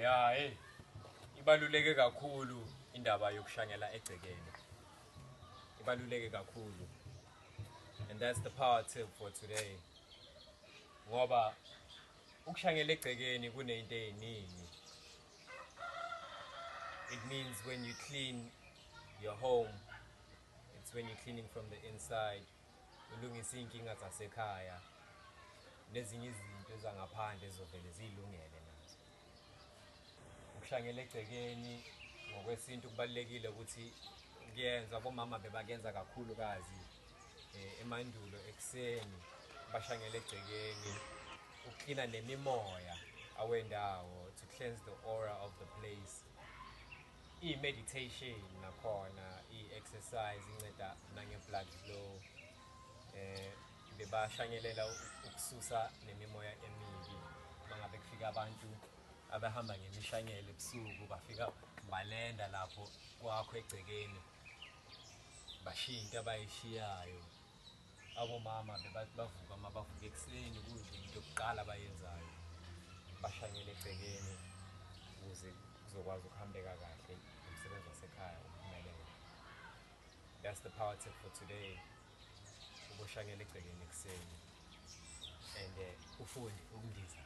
Ya, hey, ibaluleke kakhulu indaba yokushanyela egcekeni. Ibaluleke kakhulu. And that's the power tip for today. Ngoba ukushanyela egcekeni kunento eziningi. It means when you clean your home, it's when you're cleaning from the inside. Ulungisa inkinga zasekhaya. Nezinye izinto ezangaphandle ezovele zilungele nazo. Ukushanyela egcekeni ngokwesintu kubalekile ukuthi kuyenza abomama bebakenza kakhulukazi emandulo ekseni bashanyela egcekeni ukuklina nemimoya awendawo to cleanse the aura of the place. I-meditation nakhona i-exercise inceda nange-blood flow. Bebashanyelela ukususa nemimoya emibi mangabe kufika abantu abahamba ngemishanyelo ebusuku bafika balenda lapho kwakho egcekeni bashinta abayishiyayo abomama bavuka mabavuka ekseni kuyinto yokuqala abayenzayo bashanyele egcekeni ukuze kuzokwazi ukuhambeka kahle umsebenzi wasekhaya uphumelele. That's the power tip for today. Ukushanyela egcekeni ekseni and ufunde ukundiza